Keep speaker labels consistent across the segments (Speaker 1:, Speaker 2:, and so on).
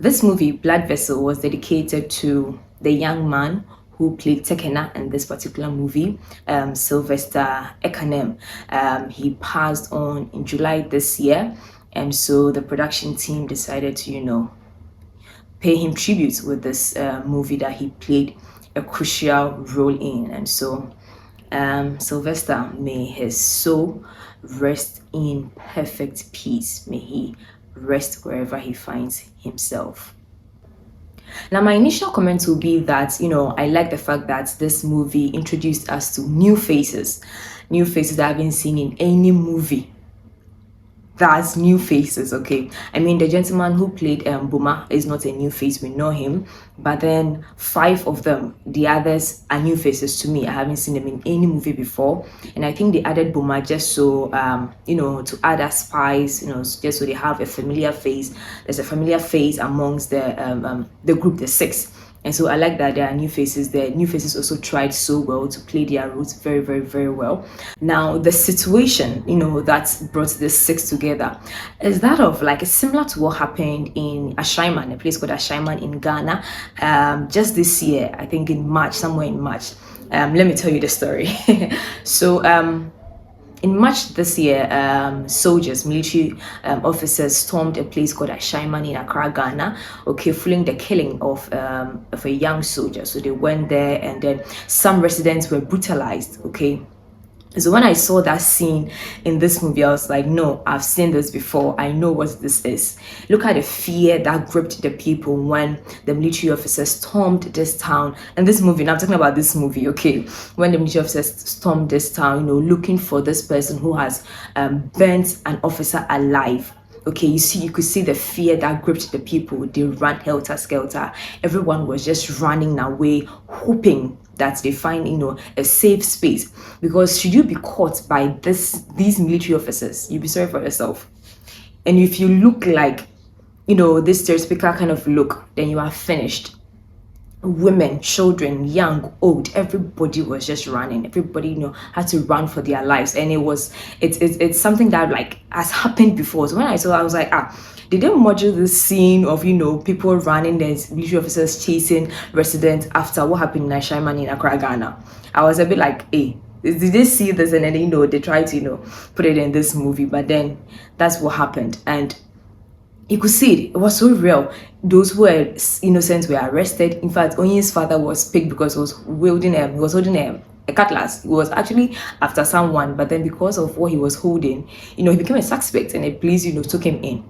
Speaker 1: This movie, Blood Vessel, was dedicated to the young man who played Tekena in this particular movie, Sylvester Ekanem. He passed on in July this year, and so the production team decided to, pay him tribute with this movie that he played a crucial role in. And so, Sylvester, may his soul rest in perfect peace. May he rest wherever he finds himself. Now, my initial comment will be that, I like the fact that this movie introduced us to new faces that I haven't seen in any movie. That's new faces, okay? I mean, the gentleman who played Boma is not a new face, we know him, but then 5 of them, the others are new faces to me. I haven't seen them in any movie before, and I think they added Boma just so, to add a spice, just so they have a familiar face. There's a familiar face amongst the group, the 6. And so I like that there are new faces. The new faces also tried so well to play their roles very, very, very well. Now, the situation, that brought the 6 together is that of it's similar to what happened in Ashaiman, a place called Ashaiman in Ghana, just this year, I think in March, somewhere in March. Let me tell you the story. So, in March this year, military officers stormed a place called Ashaiman in Accra, Ghana, following the killing of a young soldier. So they went there, and then some residents were brutalized, So when I saw that scene in this movie, I was like, no, I've seen this before. I know what this is. Look at the fear that gripped the people when the military officers stormed this town. And this movie, now I'm talking about this movie, when the military officers stormed this town, looking for this person who has burnt an officer alive. You could see the fear that gripped the people. They ran helter-skelter. Everyone was just running away, hoping that they find, a safe space. Because should you be caught by these military officers, you'll be sorry for yourself. And if you look like, this stereotypical kind of look, then you are finished. Women, children, young, old, everybody was just running. Everybody, had to run for their lives. And it's something that has happened before. So when I saw that, I was like, did they model this scene of, people running, there's military officers chasing residents after what happened in Ashaiman in Accra, Ghana? I was a bit like, hey, did they see this? And then, they tried to, put it in this movie. But then that's what happened. And you could see it was so real. Those who were innocent were arrested. In fact, Onye's father was picked because he was holding a cutlass. He was actually after someone, but then because of what he was holding, he became a suspect, and the police, took him in.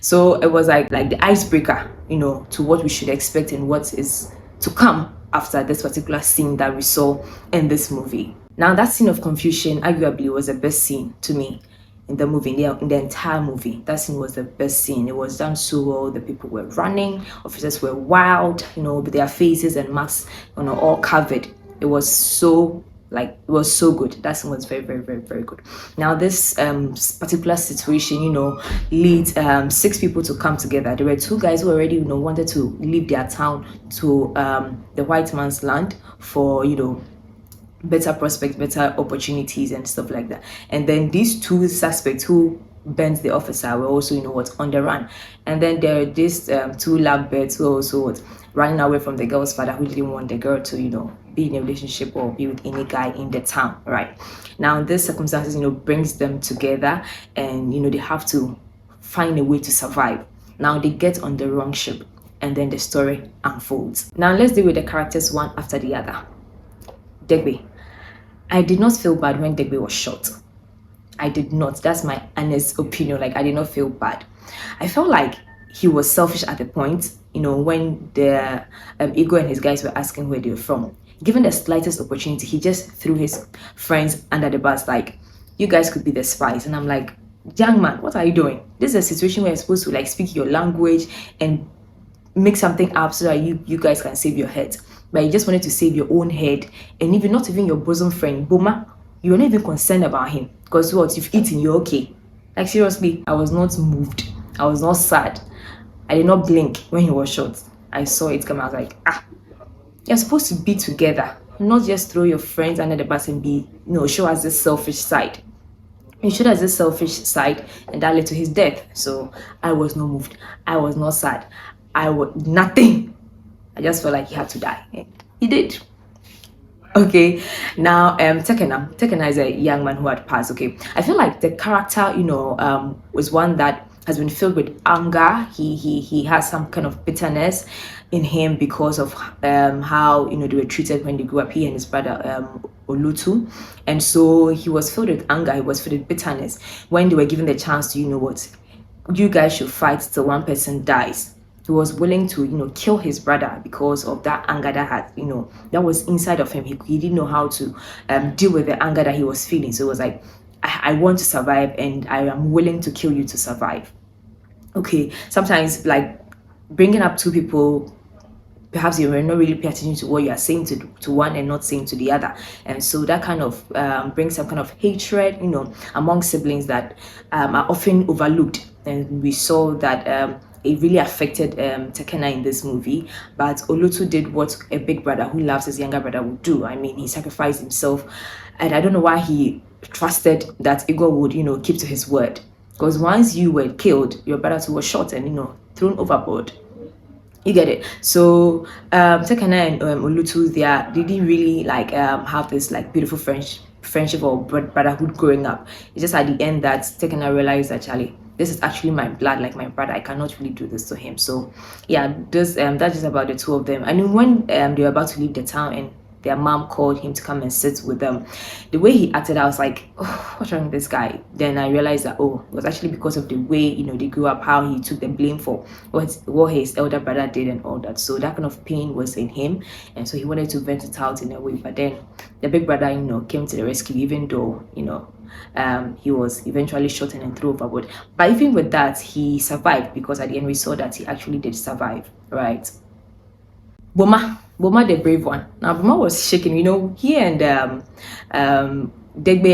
Speaker 1: So it was like the icebreaker, to what we should expect and what is to come after this particular scene that we saw in this movie. Now, that scene of confusion arguably was the best scene to me in the movie, in the entire movie. That scene was the best scene. It was done so well. The people were running, officers were wild, with their faces and masks, all covered. It was so good. That scene was very, very, very, very good. Now, this particular situation, leads 6 people to come together. There were 2 guys who already, wanted to leave their town to the white man's land for, better prospects, better opportunities and stuff like that. And then these 2 suspects who burnt the officer were also, on the run. And then there are these 2 lovebirds who also running away from the girl's father, who didn't want the girl to, be in a relationship or be with any guy in the town, right? Now, these circumstances, brings them together, and, they have to find a way to survive. Now, they get on the wrong ship, and then the story unfolds. Now, let's deal with the characters one after the other. Degbe. I did not feel bad when Degbe was shot. I did not. That's my honest opinion. I did not feel bad. I felt like he was selfish at the point, when the Ego and his guys were asking where they were from. Given the slightest opportunity, he just threw his friends under the bus, you guys could be the spies. And I'm like, young man, what are you doing? This is a situation where you're supposed to speak your language and make something up so that you guys can save your head. But you just wanted to save your own head, and even not even your bosom friend, Boma, you were not even concerned about him. Because what? You've eaten, you're okay. Seriously, I was not moved. I was not sad. I did not blink when he was shot. I saw it come. I was like, you're supposed to be together, not just throw your friends under the bus and be, show us this selfish side. he showed us this selfish side, and that led to his death. So I was not moved. I was not sad. I was nothing. I just felt like he had to die. And he did. Okay, now Tekena is a young man who had passed. Okay, I feel like the character, was one that has been filled with anger. He has some kind of bitterness in him because of how they were treated when they grew up. He and his brother Olutu, and so he was filled with anger. He was filled with bitterness when they were given the chance to, what, you guys should fight till one person dies. He was willing to, kill his brother because of that anger that had, that was inside of him. He didn't know how to deal with the anger that he was feeling. So it was like, I want to survive, and I am willing to kill you to survive. Okay, sometimes like bringing up two people, perhaps you were not really paying attention to what you are saying to one and not saying to the other, and so that kind of brings some kind of hatred, among siblings that are often overlooked. And we saw that it really affected Tekena in this movie. But Olutu did what a big brother who loves his younger brother would do. I mean, he sacrificed himself, and I don't know why he trusted that Igor would, keep to his word. Because once you were killed, your brother too was shot and, thrown overboard. You get it. So Tekena and Olutu, they didn't really like have this like beautiful friendship or brotherhood growing up. It's just at the end that Tekena realized that, Charlie, this is actually my blood, like my brother. I cannot really do this to him. So yeah, this that's just about the two of them. And when they were about to leave the town and their mom called him to come and sit with them, the way he acted, I was like, oh, what's wrong with this guy? Then I realized that, oh, it was actually because of the way, they grew up, how he took the blame for what his elder brother did and all that. So that kind of pain was in him, and so he wanted to vent it out in a way. But then the big brother, came to the rescue, even though, he was eventually shot and thrown overboard. But even with that, he survived, because at the end we saw that he actually did survive, right? Boma, the brave one. Now Boma was shaking. He and Degbe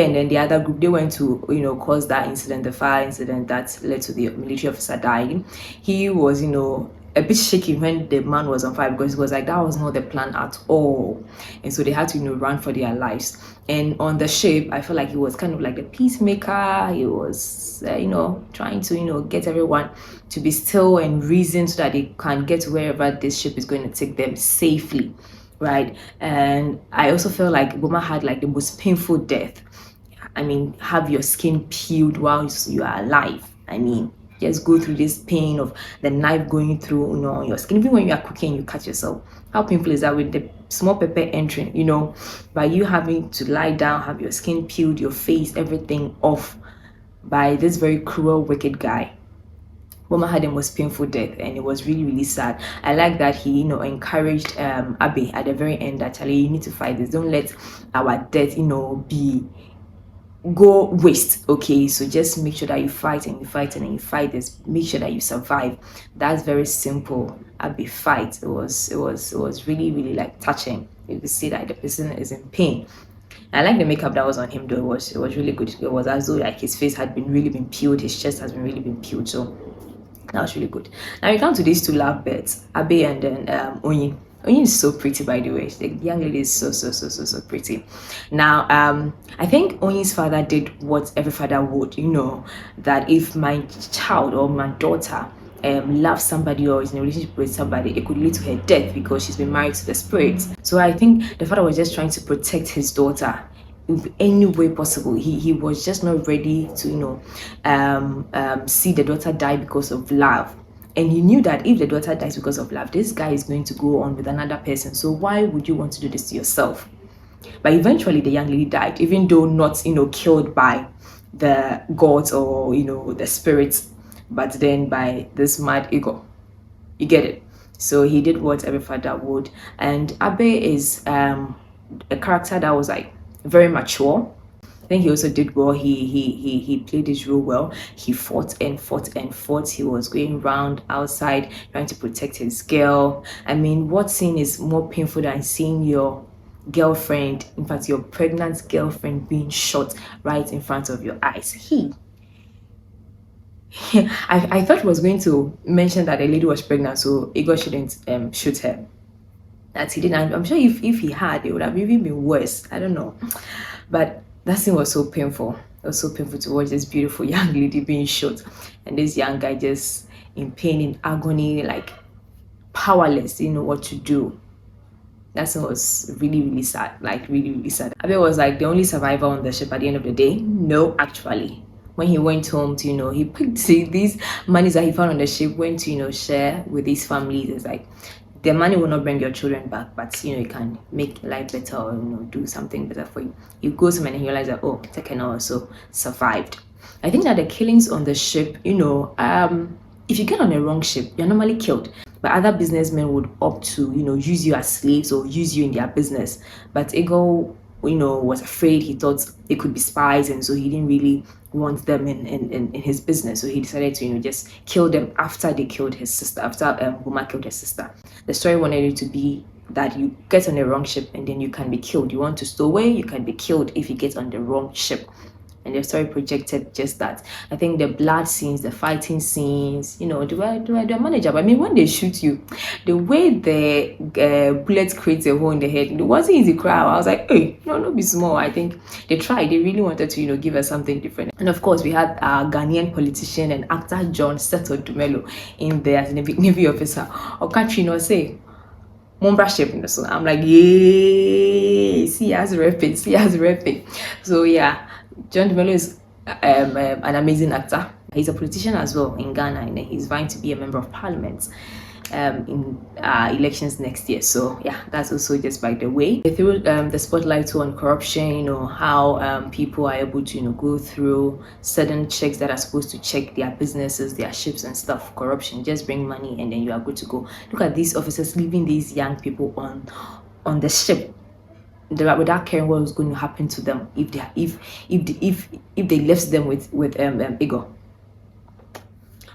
Speaker 1: and then the other group, they went to cause that incident, the fire incident that led to the military officer dying. He was a bit shaky when the man was on fire, because it was like that was not the plan at all, and so they had to run for their lives. And on the ship, I felt like he was kind of like the peacemaker. He was trying to get everyone to be still and reason so that they can get to wherever this ship is going to take them safely, right? And I also felt like Boma had like the most painful death. I mean, have your skin peeled while you are alive. I mean, just go through this pain of the knife going through on your skin. Even when you are cooking, you cut yourself. How painful is that, with the small pepper entering, by you having to lie down, have your skin peeled, your face, everything off by this very cruel, wicked guy. Boma had the most painful death, and it was really, really sad. I like that he, encouraged Abe at the very end, actually, you need to fight this. Don't let our death, be go waste. Okay, so just make sure that you fight and you fight and you fight this. Make sure that you survive. That's very simple. Abe fight. It was really, really like touching. You could see that the person is in pain. I like the makeup that was on him though. It was really good. It was as though like his face had really been peeled, his chest has been really been peeled. So that was really good. Now we come to these two lovebirds, Abe and then Onyi. Onyi is so pretty, by the way. The young lady is so pretty. Now, I think Onyi's father did what every father would, that if my child or my daughter loves somebody or is in a relationship with somebody, it could lead to her death because she's been married to the spirit. So I think the father was just trying to protect his daughter in any way possible. He was just not ready to, see the daughter die because of love. And he knew that if the daughter dies because of love, this guy is going to go on with another person. So why would you want to do this to yourself? But eventually the young lady died, even though not, killed by the gods or, the spirits, but then by this mad ego. You get it? So he did what every father would. And Abe is a character that was like very mature. I think he also did well. He played his role well. He fought and fought and fought. He was going around outside trying to protect his girl. I mean, what scene is more painful than seeing your girlfriend, in fact your pregnant girlfriend, being shot right in front of your eyes? I thought he was going to mention that the lady was pregnant, so Igor shouldn't shoot her. That he didn't. I'm sure if he had, it would have even been worse. I don't know, but that scene was so painful. It was so painful to watch this beautiful young lady being shot, and this young guy just in pain, in agony, like powerless, didn't know what to do. That scene was really, really sad, like really, really sad. Abe was like the only survivor on the ship at the end of the day. No, actually. When he went home to, he picked these monies that he found on the ship, went to, share with his families. It's like, the money will not bring your children back, but, you can make life better or, do something better for you. You go somewhere and you realize that, oh, Tekena also survived. I think that the killings on the ship, if you get on a wrong ship, you're normally killed. But other businessmen would opt to, use you as slaves or use you in their business. But Ego, was afraid. He thought they could be spies, and so he didn't really want them in his business. So he decided to, just kill them after they killed his sister, after Huma killed his sister. The story wanted it to be that you get on the wrong ship and then you can be killed. You want to stow away, you can be killed if you get on the wrong ship. And the story projected just that. I think the blood scenes, the fighting scenes, they were manageable. I mean, when they shoot you, the way the bullet creates a hole in the head, it wasn't easy crowd. I was like, hey, no be small. I think they tried. They really wanted to, give us something different. And of course, we had our Ghanaian politician and actor John Seto Dumelo in there as a Navy officer. Okachino say, Mombraship. So I'm like, yay, see us repping. So yeah. John Dumelo is an amazing actor. He's a politician as well in Ghana, and he's vying to be a member of parliament in elections next year. So yeah, that's also just by the way. They threw the spotlight too on corruption, how people are able to go through certain checks that are supposed to check their businesses, their ships and stuff. Corruption, just bring money and then you are good to go. Look at these officers leaving these young people on the ship without caring what was going to happen to them if they left them with ego.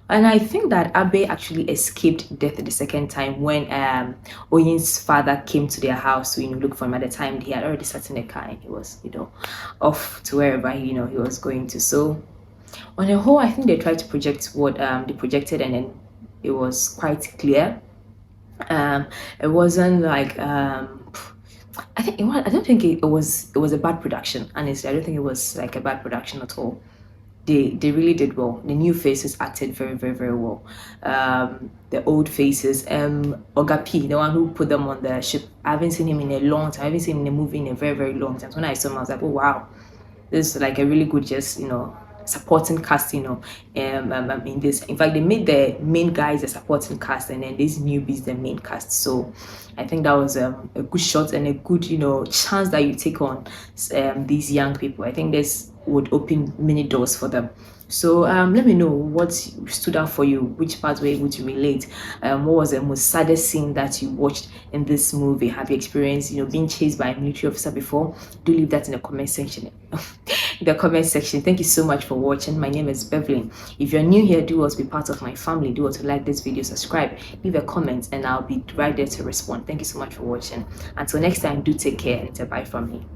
Speaker 1: And I think that Abe actually escaped death the second time when Oyin's father came to their house to look for him. At the time he had already sat in a car and he was off to wherever he was going to. So on the whole, I think they tried to project what they projected, and then it was quite clear. It wasn't like I don't think it was a bad production. Honestly, I don't think it was like a bad production at all. They really did well. The new faces acted very, very, very well. The old faces, Oga P, the one who put them on the ship, I haven't seen him in a long time. I haven't seen him in a movie in a very, very long time. So when I saw him, I was like, oh wow, this is like a really good, just supporting cast, in this. In fact, they made the main guys a supporting cast, and then these newbies the main cast. So I think that was a good shot and a good, chance that you take on these young people. I think this would open many doors for them. So let me know what stood out for you, which parts were able to relate. What was the most saddest scene that you watched in this movie? Have you experienced, being chased by a military officer before? Do leave that in the comment section. Thank you so much for watching. My name is Beverly. If you're new here, do also be part of my family. Do also like this video, subscribe, leave a comment, and I'll be right there to respond. Thank you so much for watching. Until next time, do take care and bye from me.